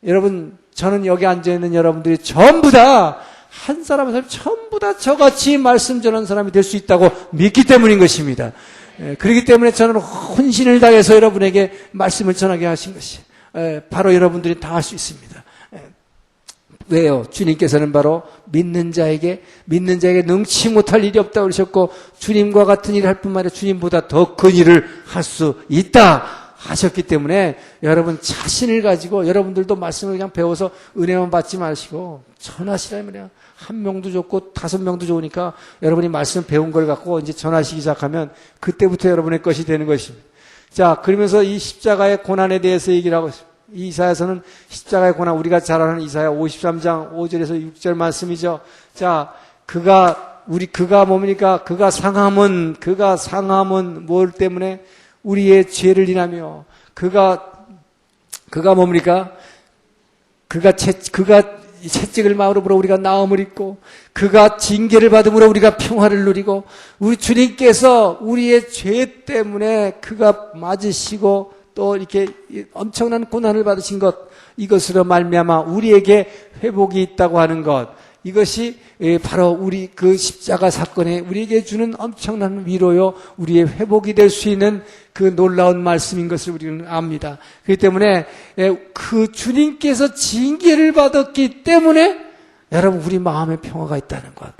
여러분, 저는 여기 앉아있는 여러분들이 전부 다 한 사람 한 사람 전부 다 저같이 말씀 전하는 사람이 될 수 있다고 믿기 때문인 것입니다. 그렇기 때문에 저는 혼신을 다해서 여러분에게 말씀을 전하게 하신 것이 바로 여러분들이 다 할 수 있습니다. 왜요? 주님께서는 바로 믿는 자에게 능치 못할 일이 없다고 그러셨고, 주님과 같은 일을 할 뿐만 아니라 주님보다 더 큰 일을 할 수 있다 하셨기 때문에 여러분 자신을 가지고 여러분들도 말씀을 그냥 배워서 은혜만 받지 마시고 전하시라는 말이에요. 한 명도 좋고 5명도 좋으니까 여러분이 말씀 배운 걸 갖고 이제 전하시기 시작하면 그때부터 여러분의 것이 되는 것입니다. 자, 그러면서 이 십자가의 고난에 대해서 얘기를 하고 있습니다. 이 이사야서는 십자가의 고난, 우리가 잘 아는 이사야 53장 5절에서 6절 말씀이죠. 자, 그가 뭡니까? 그가 상함은 뭘 때문에? 우리의 죄를 인하며, 그가 뭡니까? 그가 채찍을 맞음으로 우리가 나음을 입고, 그가 징계를 받음으로 우리가 평화를 누리고, 우리 주님께서 우리의 죄 때문에 그가 맞으시고 또 이렇게 엄청난 고난을 받으신 것, 이것으로 말미암아 우리에게 회복이 있다고 하는 것, 이것이 바로 우리 그 십자가 사건에 우리에게 주는 엄청난 위로요, 우리의 회복이 될 수 있는 그 놀라운 말씀인 것을 우리는 압니다. 그렇기 때문에 그 주님께서 징계를 받았기 때문에 여러분 우리 마음에 평화가 있다는 것,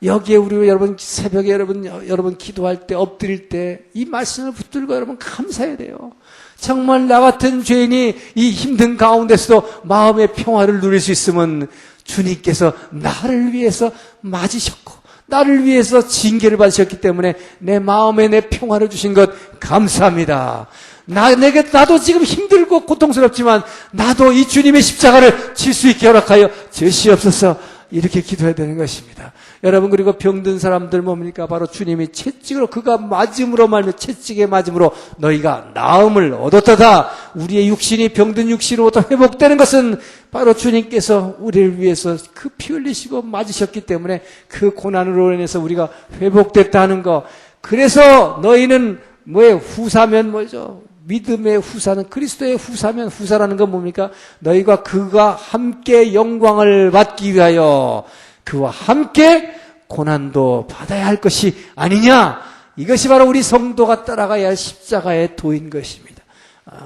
여기에 우리 여러분 새벽에 여러분 기도할 때 엎드릴 때 이 말씀을 붙들고 여러분 감사해야 돼요. 정말 나 같은 죄인이 이 힘든 가운데서도 마음의 평화를 누릴 수 있으면 주님께서 나를 위해서 맞으셨고 나를 위해서 징계를 받으셨기 때문에 내 마음에 내 평화를 주신 것 감사합니다. 나도 지금 힘들고 고통스럽지만 나도 이 주님의 십자가를 질 수 있게 허락하여 주시옵소서, 이렇게 기도해야 되는 것입니다. 여러분, 그리고 병든 사람들 뭡니까? 바로 주님이 채찍으로, 그가 맞음으로 말미암아 채찍에 맞음으로 너희가 나음을 얻었다다. 우리의 육신이 병든 육신으로부터 회복되는 것은 바로 주님께서 우리를 위해서 그 피 흘리시고 맞으셨기 때문에 그 고난으로 인해서 우리가 회복됐다 하는 것. 그래서 너희는 뭐예요? 후사면 뭐죠? 믿음의 후사는, 그리스도의 후사면, 후사라는 건 뭡니까? 너희가 그가 함께 영광을 받기 위하여 그와 함께 고난도 받아야 할 것이 아니냐. 이것이 바로 우리 성도가 따라가야 할 십자가의 도인 것입니다.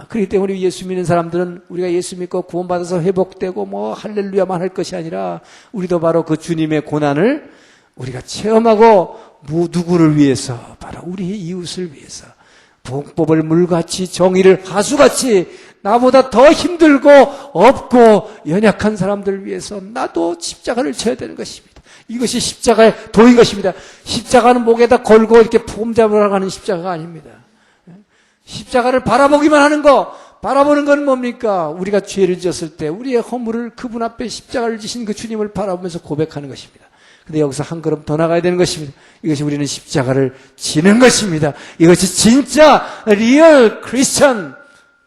그렇기 때문에 우리 예수 믿는 사람들은 우리가 예수 믿고 구원받아서 회복되고 뭐 할렐루야만 할 것이 아니라 우리도 바로 그 주님의 고난을 우리가 체험하고 누구를 위해서? 바로 우리의 이웃을 위해서. 복법을 물같이 정의를 하수같이 나보다 더 힘들고 없고 연약한 사람들을 위해서 나도 십자가를 져야 되는 것입니다. 이것이 십자가의 도인 것입니다. 십자가는 목에다 걸고 이렇게 폼 잡으러 가는 십자가가 아닙니다. 십자가를 바라보기만 하는 거, 바라보는 건 뭡니까? 우리가 죄를 지었을 때 우리의 허물을 그분 앞에 십자가를 지신 그 주님을 바라보면서 고백하는 것입니다. 근데 여기서 한 걸음 더 나가야 되는 것입니다. 이것이 우리는 십자가를 지는 것입니다. 이것이 진짜 리얼 크리스천,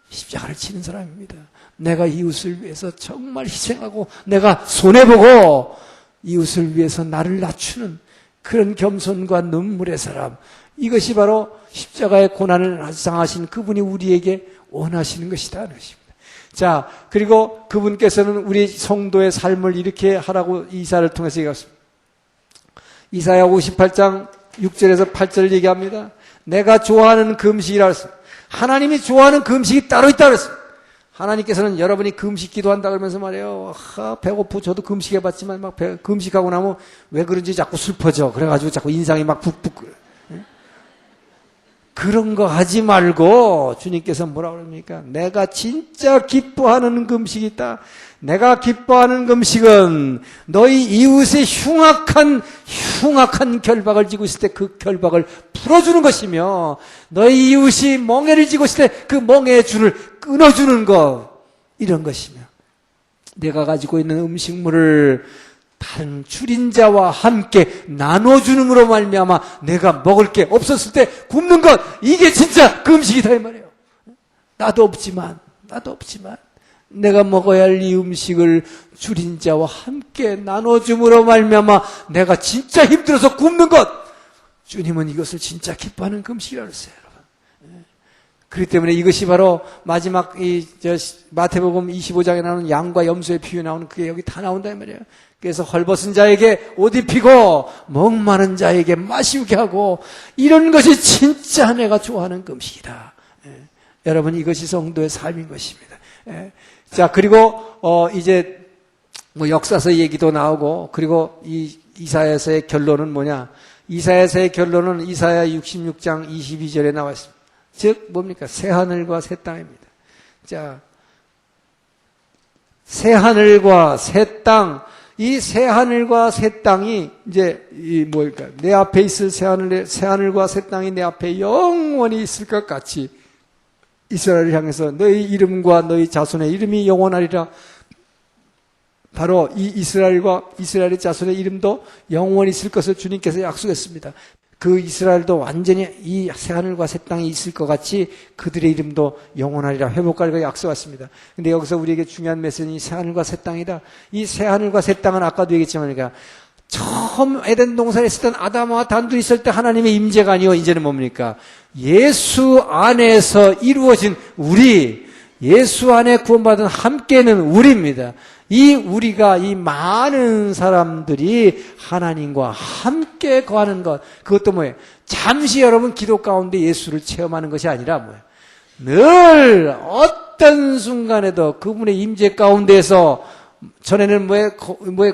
십자가를 지는 사람입니다. 내가 이웃을 위해서 정말 희생하고 내가 손해보고 이웃을 위해서 나를 낮추는 그런 겸손과 눈물의 사람, 이것이 바로 십자가의 고난을 당하신 그분이 우리에게 원하시는 것이다 하는 것입니다. 자, 그리고 그분께서는 우리 성도의 삶을 이렇게 하라고 이사를 통해서 얘기했습니다. 이사야 58장 6절에서 8절 얘기합니다. 내가 좋아하는 금식이라 했습니다. 하나님이 좋아하는 금식이 따로 있다고 했습니다. 하나님께서는 여러분이 금식 기도한다 그러면서 말이에요. 배고프, 저도 금식해봤지만 막 금식하고 나면 왜 그런지 자꾸 슬퍼져. 그래가지고 자꾸 인상이 막 붓붓 그래. 그런 거 하지 말고 주님께서 뭐라고 그럽니까? 내가 진짜 기뻐하는 금식이 있다. 내가 기뻐하는 금식은 너희 이웃의 흉악한 결박을 지고 있을 때 그 결박을 풀어주는 것이며, 너희 이웃이 멍에를 지고 있을 때 그 멍에의 줄을 끊어주는 것, 이런 것이며, 내가 가지고 있는 음식물을 다른 줄인자와 함께 나눠주는으로 말미암아 내가 먹을 게 없었을 때 굶는 것, 이게 진짜 금식이다 이 말이에요. 나도 없지만 내가 먹어야 할 이 음식을 줄인 자와 함께 나눠줌으로 말미암아 내가 진짜 힘들어서 굶는 것, 주님은 이것을 진짜 기뻐하는 금식이라고 했어요. 여러분. 그렇기 때문에 이것이 바로 마지막 마태복음 25장에 나오는 양과 염소의 비유에 나오는 그게 여기 다 나온다 이 말이에요. 그래서 헐벗은 자에게 옷 입히고 목마른 자에게 마시게 하고 이런 것이 진짜 내가 좋아하는 음식이다. 여러분 이것이 성도의 삶인 것입니다. 자 그리고 이제 뭐 역사서 얘기도 나오고 그리고 이 이사야서의 결론은 뭐냐? 이사야서의 결론은 이사야 66장 22절에 나와 있습니다. 즉 뭡니까? 새 하늘과 새 땅입니다. 자, 새 하늘과 새 땅, 이 새 하늘과 새 땅이 이제 이 뭘까? 내 앞에 있을 새 하늘과 새 땅이 내 앞에 영원히 있을 것 같이 이스라엘을 향해서 너희 이름과 너희 자손의 이름이 영원하리라. 바로 이 이스라엘의 자손의 이름도 영원히 있을 것을 주님께서 약속했습니다. 그 이스라엘도 완전히 이 새하늘과 새 땅이 있을 것 같이 그들의 이름도 영원하리라 회복할 약속했습니다. 근데 여기서 우리에게 중요한 메시지는 이 새하늘과 새 땅이다. 이 새하늘과 새 땅은 아까도 얘기했지만 그러니까 처음 에덴 동산에 있었던 아담과 단둘이 있을 때 하나님의 임재가 아니요 이제는 뭡니까? 예수 안에서 이루어진 우리, 예수 안에 구원받은 함께는 우리입니다. 이 우리가 이 많은 사람들이 하나님과 함께 거하는 것, 그것도 뭐예요? 잠시 여러분 기도 가운데 예수를 체험하는 것이 아니라 뭐예요? 늘 어떤 순간에도 그분의 임재 가운데서 전에는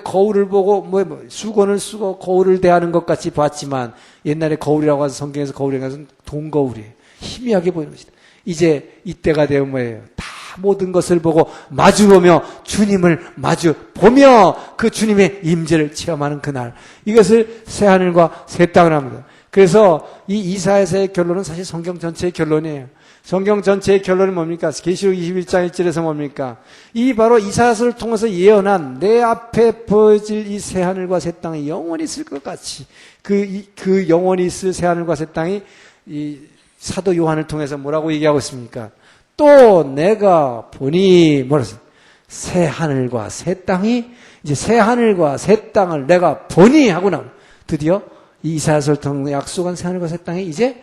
거울을 보고 수건을 쓰고 거울을 대하는 것 같이 봤지만 옛날에 거울이라고 해서 성경에서 거울이라고 해서 동거울이에요. 희미하게 보이는 것이다. 이제 이때가 되면 뭐예요? 다 모든 것을 보고 마주보며 주님을 마주보며 그 주님의 임재를 체험하는 그날, 이것을 새하늘과 새 땅을 합니다. 그래서 이 이사야서의 결론은 사실 성경 전체의 결론이에요. 성경 전체의 결론은 뭡니까? 계시록 21장 1절에서 뭡니까? 이 바로 이사야서를 통해서 예언한 내 앞에 보여질 이 새하늘과 새 땅이 영원히 있을 것 같이 그 영원히 있을 새하늘과 새 땅이 이 사도 요한을 통해서 뭐라고 얘기하고 있습니까? 또 내가 보니 뭐라서 새 하늘과 새 땅이 이제 새 하늘과 새 땅을 내가 보니 하고 나면 드디어 이사야서를 통해 약속한 새 하늘과 새 땅이 이제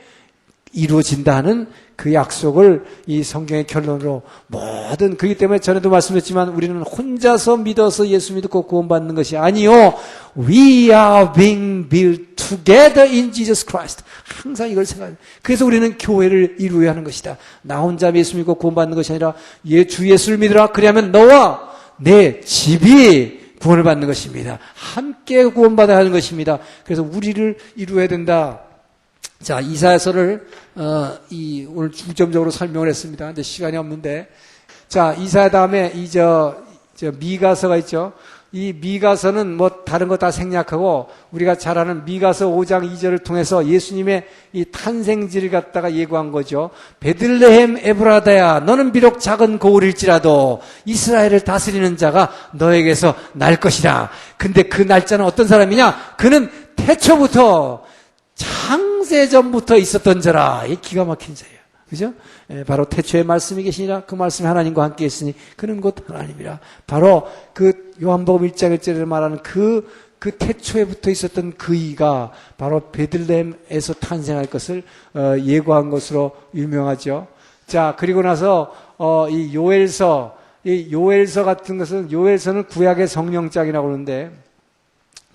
이루어진다 하는 그 약속을 이 성경의 결론으로 모든, 그렇기 때문에 전에도 말씀드렸지만 우리는 혼자서 믿어서 예수 믿고 구원받는 것이 아니요, We are being built together in Jesus Christ. 항상 이걸 생각해요. 그래서 우리는 교회를 이루어야 하는 것이다. 나 혼자 예수 믿고 구원받는 것이 아니라 주 예수를 믿으라. 그리하면 너와 내 집이 구원을 받는 것입니다. 함께 구원받아야 하는 것입니다. 그래서 우리를 이루어야 된다. 자, 이사야서를 오늘 중점적으로 설명을 했습니다. 근데 시간이 없는데, 자, 이사야 다음에 미가서가 있죠. 이 미가서는 뭐 다른 거 다 생략하고 우리가 잘 아는 미가서 5장 2절을 통해서 예수님의 이 탄생지를 갖다가 예고한 거죠. 베들레헴 에브라다야, 너는 비록 작은 고울일지라도 이스라엘을 다스리는 자가 너에게서 날 것이라. 근데 그 날짜는 어떤 사람이냐? 그는 태초부터 창세전부터 있었던 자라. 이 기가 막힌 자예요. 그죠? 바로 태초에 말씀이 계시니라. 그 말씀이 하나님과 함께 있으니 그는 곧 하나님이라. 바로 그 요한복음 1장 1절에 말하는 그 태초에 붙어 있었던 그 이가 바로 베들레헴에서 탄생할 것을 예고한 것으로 유명하죠. 자, 그리고 나서 이 요엘서 같은 것은, 요엘서는 구약의 성령장이라고 그러는데,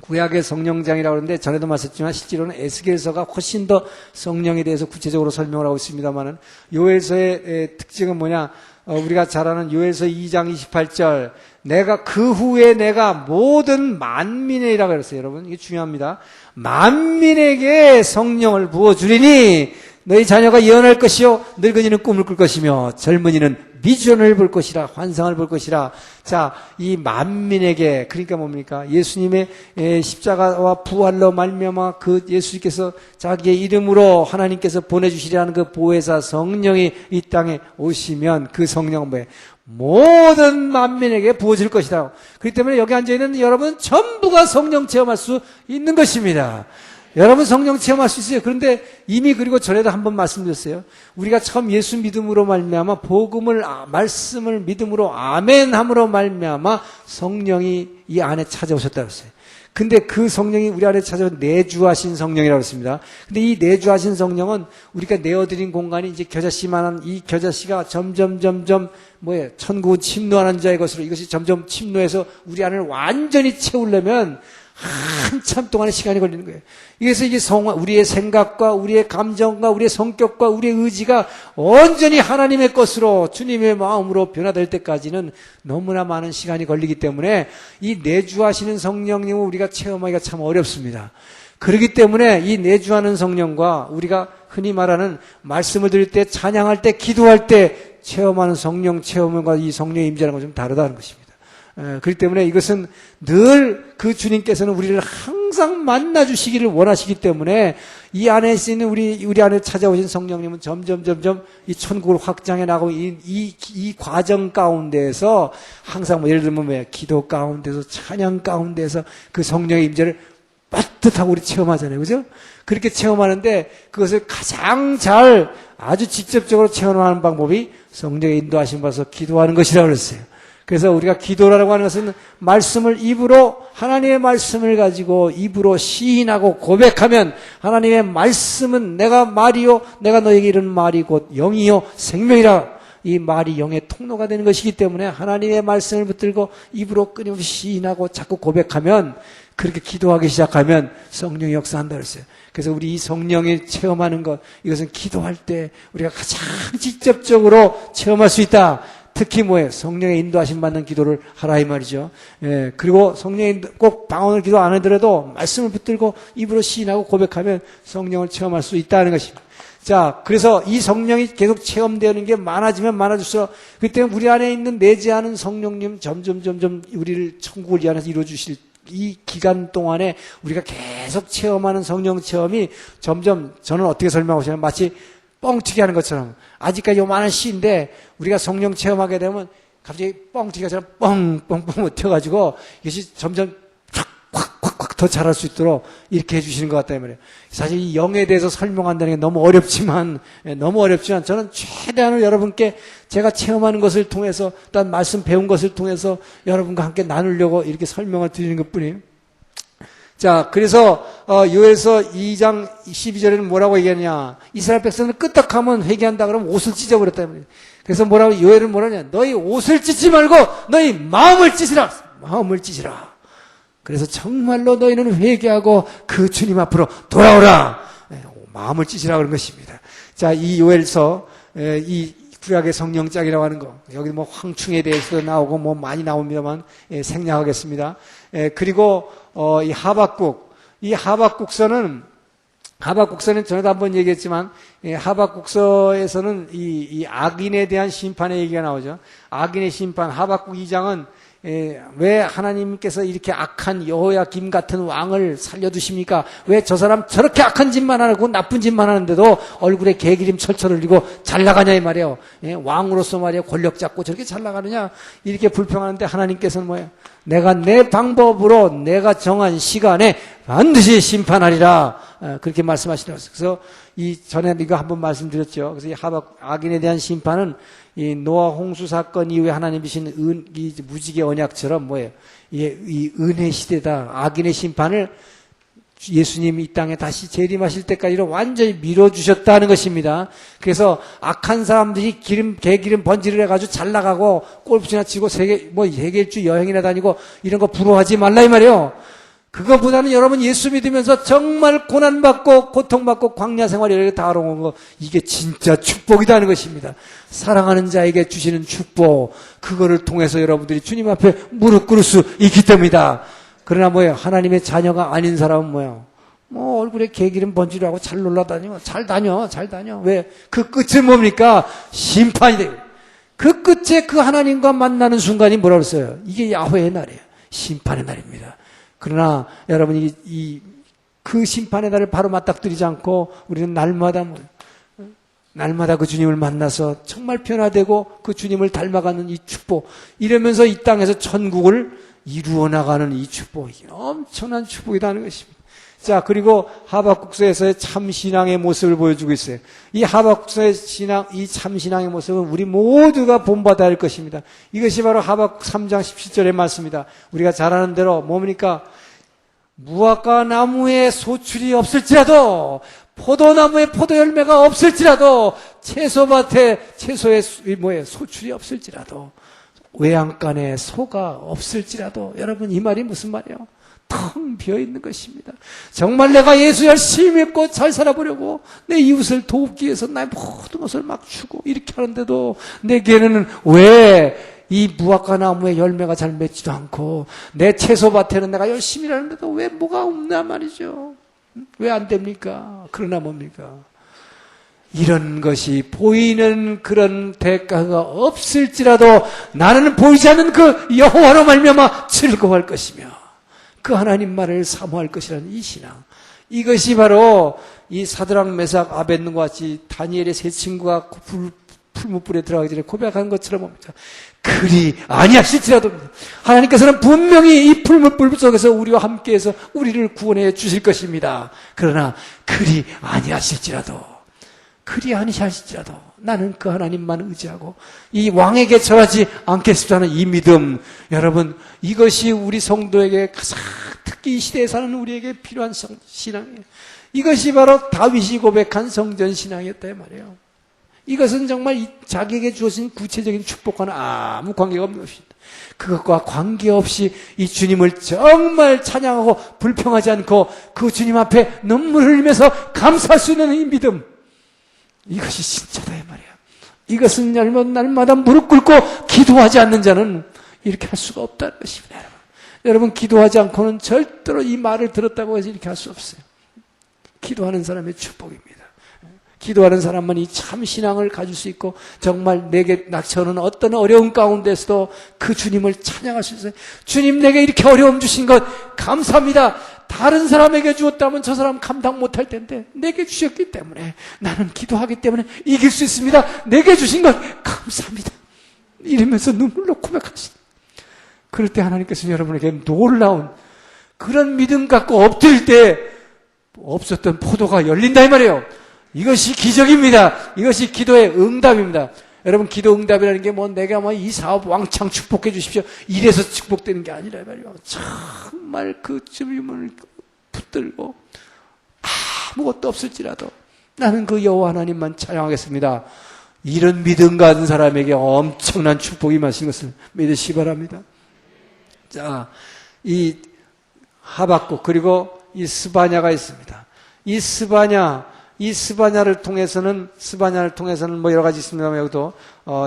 구약의 성령장이라고 하는데 전에도 말씀했지만 실제로는 에스겔서가 훨씬 더 성령에 대해서 구체적으로 설명을 하고 있습니다만은, 요엘서의 특징은 뭐냐? 우리가 잘 아는 요엘서 2장 28절, 그 후에 내가 모든 만민이라고 그랬어요. 여러분, 이게 중요합니다. 만민에게 성령을 부어주리니 너희 자녀가 예언할 것이요, 늙은이는 꿈을 꿀 것이며 젊은이는 비전을 볼 것이라, 환상을 볼 것이라. 자, 이 만민에게, 그러니까 뭡니까? 예수님의 십자가와 부활로 말미암아 그 예수님께서 자기의 이름으로 하나님께서 보내주시려 하는 그 보혜사 성령이 이 땅에 오시면 그 성령은 뭐예요? 모든 만민에게 부어질 것이다. 그렇기 때문에 여기 앉아있는 여러분 전부가 성령 체험할 수 있는 것입니다. 여러분 성령 체험할 수 있어요. 그런데 이미 그리고 전에도 한번 말씀드렸어요. 우리가 처음 예수 믿음으로 말미암아 복음을 말씀을 믿음으로 아멘함으로 말미암아 성령이 이 안에 찾아오셨다고 했어요. 근데 그 성령이 우리 안에 찾아온 내주하신 성령이라고 했습니다. 근데 이 내주하신 성령은 우리가 내어드린 공간이 이제 겨자씨만한 이 겨자씨가 점점 천국 침노하는 자의 것으로 이것이 점점 침노해서 우리 안을 완전히 채우려면 한참 동안의 시간이 걸리는 거예요. 그래서 이게 우리의 생각과 우리의 감정과 우리의 성격과 우리의 의지가 온전히 하나님의 것으로 주님의 마음으로 변화될 때까지는 너무나 많은 시간이 걸리기 때문에 이 내주하시는 성령님을 우리가 체험하기가 참 어렵습니다. 그렇기 때문에 이 내주하는 성령과 우리가 흔히 말하는 말씀을 드릴 때, 찬양할 때, 기도할 때 체험하는 성령 체험과 이 성령의 임재라는 건 좀 다르다는 것입니다. 그렇기 때문에 이것은 늘 그 주님께서는 우리를 항상 만나 주시기를 원하시기 때문에 이 안에 있는 우리 안에 찾아오신 성령님은 점점 이 천국을 확장해 나가고 이 과정 가운데에서 항상 예를 들면 기도 가운데서 찬양 가운데서 그 성령의 임재를 빠듯하고 우리 체험하잖아요. 그죠? 그렇게 체험하는데 그것을 가장 잘 아주 직접적으로 체험하는 방법이 성령의 인도하심 받아서 기도하는 것이라고 그랬어요. 그래서 우리가 기도라고 하는 것은 말씀을 입으로 하나님의 말씀을 가지고 입으로 시인하고 고백하면 하나님의 말씀은 내가 말이요 내가 너에게 이른 말이 곧 영이요 생명이라 이 말이 영의 통로가 되는 것이기 때문에 하나님의 말씀을 붙들고 입으로 끊임없이 시인하고 자꾸 고백하면 그렇게 기도하기 시작하면 성령이 역사한다 그랬어요. 그래서 우리 이 성령이 체험하는 것 이것은 기도할 때 우리가 가장 직접적으로 체험할 수 있다. 특히 성령의 인도하심 받는 기도를 하라 이 말이죠. 예, 그리고 성령이 꼭 방언을 기도 안 하더라도 말씀을 붙들고 입으로 시인하고 고백하면 성령을 체험할 수 있다는 것입니다. 자, 그래서 이 성령이 계속 체험되는 게 많아지면 많아질수록 그때 우리 안에 있는 내재하는 성령님 점점 우리를 천국을 이 안에서 이루어 주실 이 기간 동안에 우리가 계속 체험하는 성령 체험이 점점 저는 어떻게 설명하고 싶냐면 마치 뻥튀기 하는 것처럼 아직까지 요만한 씨인데 우리가 성령 체험하게 되면 갑자기 뻥튀기가 뻥뻥뻥 튀어가지고 이것이 점점 확 더 잘할 수 있도록 이렇게 해주시는 것 같다 이 말이에요. 사실 이 영에 대해서 설명한다는 게 너무 어렵지만 저는 최대한으로 여러분께 제가 체험하는 것을 통해서 또한 말씀 배운 것을 통해서 여러분과 함께 나누려고 이렇게 설명을 드리는 것뿐이에요. 자, 그래서 요엘서 2장 12절에는 뭐라고 얘기하냐? 이스라엘 백성을 끄떡하면 회개한다 그러면 옷을 찢어버렸다 말이에요. 그래서 요엘은 뭐라냐? 너희 옷을 찢지 말고 너희 마음을 찢으라. 마음을 찢으라. 그래서 정말로 너희는 회개하고 그 주님 앞으로 돌아오라. 마음을 찢으라 그런 것입니다. 자, 이 요엘서 이 구약의 성령짝이라고 하는 거 여기 황충에 대해서도 나오고 많이 나옵니다만 생략하겠습니다. 그리고 이 하박국서는 전에도 한번 얘기했지만 하박국서에서는 이 악인에 대한 심판의 얘기가 나오죠. 악인의 심판 하박국 2장은 왜 하나님께서 이렇게 악한 여호야김 같은 왕을 살려두십니까? 왜 저 사람 저렇게 악한 짓만 하고 나쁜 짓만 하는데도 얼굴에 개기름 철철 흘리고 잘 나가냐 이 말이에요. 왕으로서 말이에요. 권력 잡고 저렇게 잘 나가느냐 이렇게 불평하는데 하나님께서는 뭐예요? 내가 내 방법으로 내가 정한 시간에 반드시 심판하리라 그렇게 말씀하시더라고요. 그래서 전에 이거 한번 말씀드렸죠. 그래서 이 악인에 대한 심판은 이 노아 홍수 사건 이후에 하나님이 주신 이 무지개 언약처럼 이 은혜 시대다. 악인의 심판을 예수님이 이 땅에 다시 재림하실 때까지로 완전히 밀어주셨다는 것입니다. 그래서 악한 사람들이 개기름 번지를 해가지고 잘 나가고 골프나 치고 세계일주 여행이나 다니고 이런 거 부러워하지 말라 이 말이에요. 그거보다는 여러분 예수 믿으면서 정말 고난받고 고통받고 광야 생활 이렇게 다 알아온 거 이게 진짜 축복이라는 것입니다. 사랑하는 자에게 주시는 축복 그거를 통해서 여러분들이 주님 앞에 무릎 꿇을 수 있기 때문이다. 그러나 하나님의 자녀가 아닌 사람은 얼굴에 개기름 번지를 하고 잘 놀라다니고 잘 다녀. 왜? 그 끝은 뭡니까? 심판이 돼요. 그 끝에 그 하나님과 만나는 순간이 뭐라고 했어요? 이게 야훼의 날이에요. 심판의 날입니다. 그러나 여러분이 그 심판의 날을 바로 맞닥뜨리지 않고 우리는 날마다 그 주님을 만나서 정말 변화되고 그 주님을 닮아가는 이 축복 이러면서 이 땅에서 천국을 이루어 나가는 이 축복이 엄청난 축복이라는 것입니다. 자, 그리고 하박국서에서의 참신앙의 모습을 보여주고 있어요. 이 하박국서의 신앙, 이 참신앙의 모습은 우리 모두가 본받아야 할 것입니다. 이것이 바로 하박국 3장 17절의 말씀입니다. 우리가 잘 아는 대로 뭡니까? 무화과 나무에 소출이 없을지라도, 포도나무에 포도 열매가 없을지라도, 채소밭에 채소에 소출이 없을지라도, 외양간에 소가 없을지라도, 여러분 이 말이 무슨 말이에요? 텅 비어있는 것입니다. 정말 내가 예수 열심히 믿고 잘 살아보려고 내 이웃을 돕기 위해서 나의 모든 것을 막 주고 이렇게 하는데도 내게는 왜 이 무화과 나무에 열매가 잘 맺지도 않고 내 채소밭에는 내가 열심히 하는데도 왜 뭐가 없나 말이죠. 왜 안 됩니까? 그러나 뭡니까? 이런 것이 보이는 그런 대가가 없을지라도 나는 보이지 않는 그 여호와로 말미암아 즐거워할 것이며 그 하나님 말을 사모할 것이라는 이 신앙. 이것이 바로 이 사드락 메삭 아벳느고와 같이 다니엘의 세 친구가 풀무불에 들어가기 전에 고백한 것처럼 봅니다. 그리 아니하실지라도 하나님께서는 분명히 이 풀무불 속에서 우리와 함께해서 우리를 구원해 주실 것입니다. 그러나 그리 아니하실지라도 나는 그 하나님만 의지하고 이 왕에게 절하지 않겠습니다는 이 믿음, 여러분 이것이 우리 성도에게 가장 특히 이 시대에 사는 우리에게 필요한 신앙이에요. 이것이 바로 다윗이 고백한 성전 신앙이었다 말이에요. 이것은 정말 자기에게 주어진 구체적인 축복과는 아무 관계가 없는 것입니다. 그것과 관계없이 이 주님을 정말 찬양하고 불평하지 않고 그 주님 앞에 눈물을 흘리면서 감사할 수 있는 이 믿음, 이것이 진짜다 이 말이야. 이것은 날마다 무릎 꿇고 기도하지 않는 자는 이렇게 할 수가 없다는 것입니다. 여러분 기도하지 않고는 절대로 이 말을 들었다고 해서 이렇게 할 수 없어요. 기도하는 사람의 축복입니다. 기도하는 사람만 이 참 신앙을 가질 수 있고 정말 내게 저는 어떤 어려운 가운데서도 그 주님을 찬양할 수 있어요. 주님 내게 이렇게 어려움 주신 것 감사합니다. 다른 사람에게 주었다면 저 사람 감당 못할 텐데 내게 주셨기 때문에 나는 기도하기 때문에 이길 수 있습니다. 내게 주신 것 감사합니다. 이러면서 눈물로 고백하시다. 그럴 때 하나님께서 여러분에게 놀라운 그런 믿음 갖고 엎드릴 때 없었던 포도가 열린다 이 말이에요. 이것이 기적입니다. 이것이 기도의 응답입니다. 여러분 기도 응답이라는 게 내가 이 사업 왕창 축복해 주십시오 이래서 축복되는 게 아니라 말이에요. 정말 그 주님을 붙들고 아무것도 없을지라도 나는 그 여호와 하나님만 찬양하겠습니다. 이런 믿음 가진 사람에게 엄청난 축복이 임하신 것을 믿으시기 바랍니다. 자, 이 하박국 그리고 이 스바냐가 있습니다. 이 스바냐를 통해서는 여러 가지 있습니다만 여기도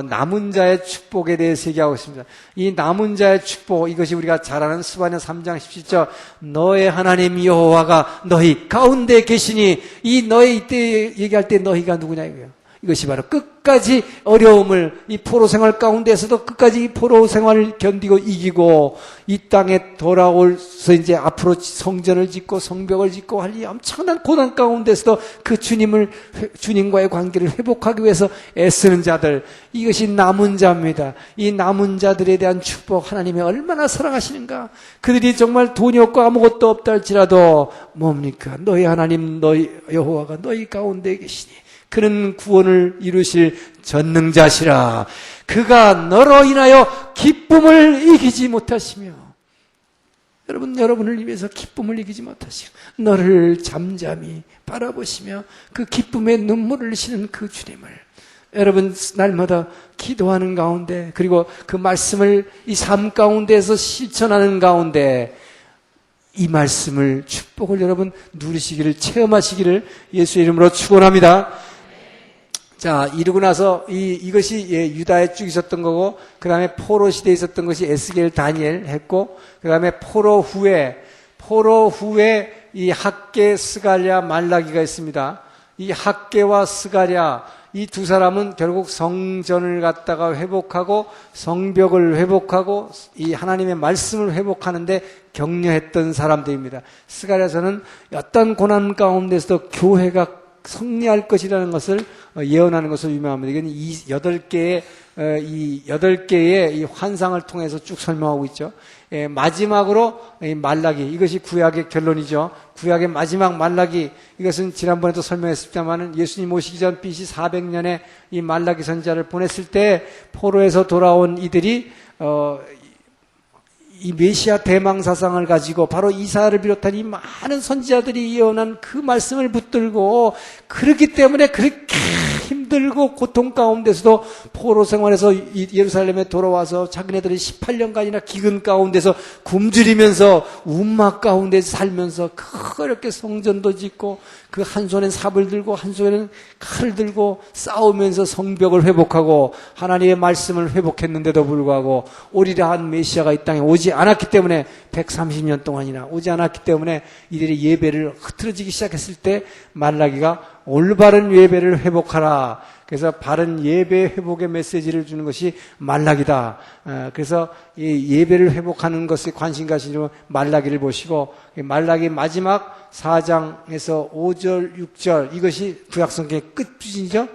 남은 자의 축복에 대해서 얘기하고 있습니다. 이 남은 자의 축복, 이것이 우리가 잘 아는 스바냐 3장 17절 너의 하나님 여호와가 너희 가운데 계시니 이 너의 이때 얘기할 때 너희가 누구냐 이거예요. 이것이 바로 끝까지 어려움을 이 포로 생활 가운데서도 끝까지 이 포로 생활을 견디고 이기고 이 땅에 돌아올서 이제 앞으로 성전을 짓고 성벽을 짓고 할 이 엄청난 고난 가운데서도 그 주님과의 관계를 회복하기 위해서 애쓰는 자들, 이것이 남은 자입니다. 이 남은 자들에 대한 축복, 하나님이 얼마나 사랑하시는가. 그들이 정말 돈이 없고 아무것도 없다 할지라도 뭡니까? 너희 하나님 너희 여호와가 너희 가운데 계시니 그는 구원을 이루실 전능자시라. 그가 너로 인하여 기쁨을 이기지 못하시며, 여러분을 위해서 기쁨을 이기지 못하시고 너를 잠잠히 바라보시며 그 기쁨의 눈물을 흘리시는 그 주님을 여러분 날마다 기도하는 가운데, 그리고 그 말씀을 이 삶 가운데에서 실천하는 가운데 이 말씀을, 축복을 여러분 누리시기를, 체험하시기를 예수의 이름으로 축원합니다. 자, 이러고 나서 이것이 유다에 쭉 있었던 거고, 그 다음에 포로 시대에 있었던 것이 에스겔, 다니엘 했고, 그 다음에 포로 후에 이 학개, 스가랴, 말라기가 있습니다. 이 학개와 스가랴, 이 두 사람은 결국 성전을 갖다가 회복하고 성벽을 회복하고 이 하나님의 말씀을 회복하는데 격려했던 사람들입니다. 스가랴서는 어떤 고난 가운데서도 교회가 승리할 것이라는 것을 예언하는 것으로 유명합니다. 이건 이 8개의 이 환상을 통해서 쭉 설명하고 있죠. 마지막으로 이 말라기, 이것이 구약의 결론이죠. 구약의 마지막 말라기, 이것은 지난번에도 설명했습니다만 예수님 오시기 전 BC 400년에 이 말라기 선지자를 보냈을 때 포로에서 돌아온 이들이 이 메시아 대망사상을 가지고 바로 이사야를 비롯한 이 많은 선지자들이 예언한 그 말씀을 붙들고, 그렇기 때문에 그렇게 힘들고 고통 가운데서도 포로 생활에서 예루살렘에 돌아와서 자기네들이 18년간이나 기근 가운데서 굶주리면서 운막 가운데 살면서 그렇게 성전도 짓고, 그 한 손엔 삽을 들고 한 손에는 칼을 들고 싸우면서 성벽을 회복하고 하나님의 말씀을 회복했는데도 불구하고 오리라 한 메시아가 이 땅에 오지 않았기 때문에, 130년 동안이나 오지 않았기 때문에 이들이 예배를 흐트러지기 시작했을 때 말라기가 올바른 예배를 회복하라, 그래서 바른 예배 회복의 메시지를 주는 것이 말라기다. 그래서 이 예배를 회복하는 것에 관심 가시면 말라기를 보시고, 말라기 마지막 4장에서 5절, 6절, 이것이 구약성경의 끝부분이죠.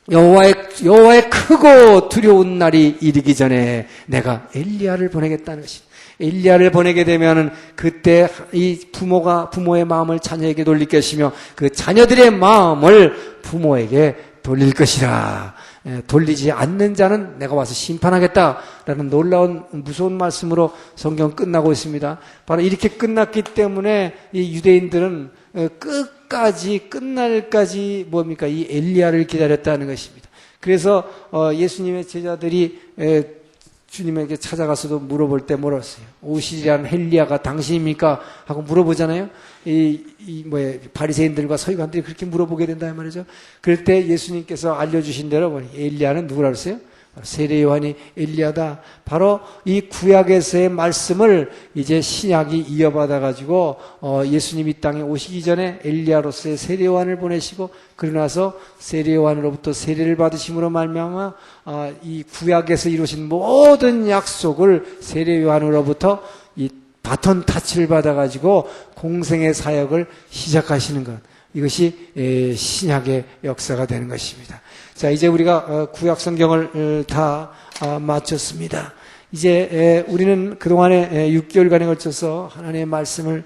여호와의 크고 두려운 날이 이르기 전에 내가 엘리야를 보내겠다는 것입니다. 엘리야를 보내게 되면은 그때 이 부모의 마음을 자녀에게 돌릴 것이며 그 자녀들의 마음을 부모에게 돌릴 것이라. 돌리지 않는 자는 내가 와서 심판하겠다라는 놀라운 무서운 말씀으로 성경 끝나고 있습니다. 바로 이렇게 끝났기 때문에 이 유대인들은 끝날까지 뭡니까? 이 엘리야를 기다렸다는 것입니다. 그래서 예수님의 제자들이 주님에게 찾아가서도 물어볼 때 물었어요. 오시리라는 엘리야가 당신입니까? 하고 물어보잖아요. 바리새인들과 서기관들이 그렇게 물어보게 된다 말이죠. 그럴 때 예수님께서 알려주신 대로 엘리야는 누구라 그랬어요? 세례 요한이 엘리야다. 바로 이 구약에서의 말씀을 이제 신약이 이어받아 가지고 예수님이 이 땅에 오시기 전에 엘리야로서의 세례 요한을 보내시고, 그러고 나서 세례 요한으로부터 세례를 받으심으로 말미암아 이 구약에서 이루신 모든 약속을 세례 요한으로부터 이 바톤 타치를 받아 가지고 공생의 사역을 시작하시는 것, 이것이 신약의 역사가 되는 것입니다. 자, 이제 우리가 구약 성경을 다 마쳤습니다. 이제 우리는 그동안에 6개월간에 걸쳐서 하나님의 말씀을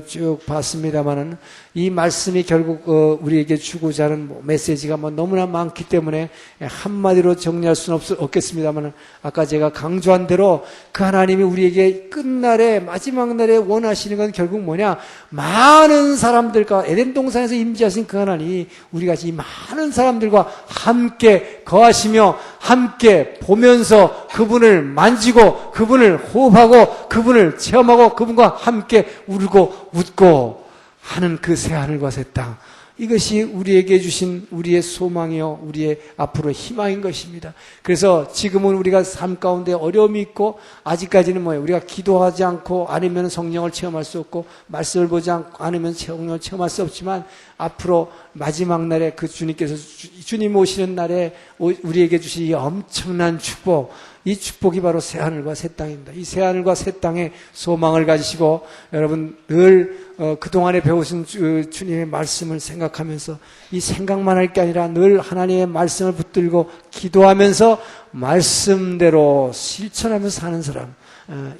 쭉 봤습니다만은, 이 말씀이 결국 우리에게 주고자 하는 메시지가 너무나 많기 때문에 한마디로 정리할 수는 없겠습니다만은, 아까 제가 강조한 대로 그 하나님이 우리에게 끝날에 마지막 날에 원하시는 건 결국 뭐냐? 많은 사람들과 에덴 동산에서 임재하신 그 하나님이 우리같이 많은 사람들과 함께 거하시며 함께 보면서 그분을 만지고 그분을 호흡하고 그분을 체험하고 그분과 함께 울고 웃고 하는 그 새하늘과 새 땅, 이것이 우리에게 주신 우리의 소망이요 우리의 앞으로의 희망인 것입니다. 그래서 지금은 우리가 삶 가운데 어려움이 있고, 아직까지는 우리가 기도하지 않고 아니면 성령을 체험할 수 없고, 말씀을 보지 않으면 성령을 체험할 수 없지만, 앞으로 마지막 날에 그 주님 오시는 날에 우리에게 주신 이 엄청난 축복, 이 축복이 바로 새하늘과 새 땅입니다. 이 새하늘과 새 땅에 소망을 가지시고, 여러분 늘 그동안에 배우신 주님의 말씀을 생각하면서, 이 생각만 할 게 아니라 늘 하나님의 말씀을 붙들고 기도하면서 말씀대로 실천하면서 사는 사람,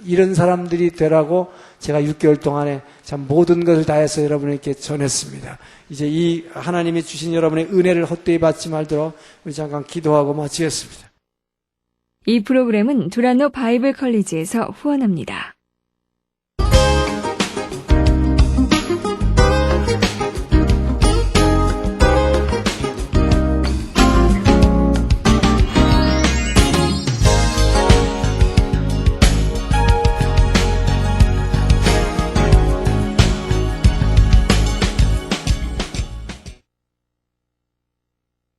이런 사람들이 되라고 제가 6개월 동안에 참 모든 것을 다해서 여러분에게 전했습니다. 이제 이 하나님이 주신 여러분의 은혜를 헛되이 받지 말도록 우리 잠깐 기도하고 마치겠습니다. 이 프로그램은 두란노 바이블 컬리지에서 후원합니다.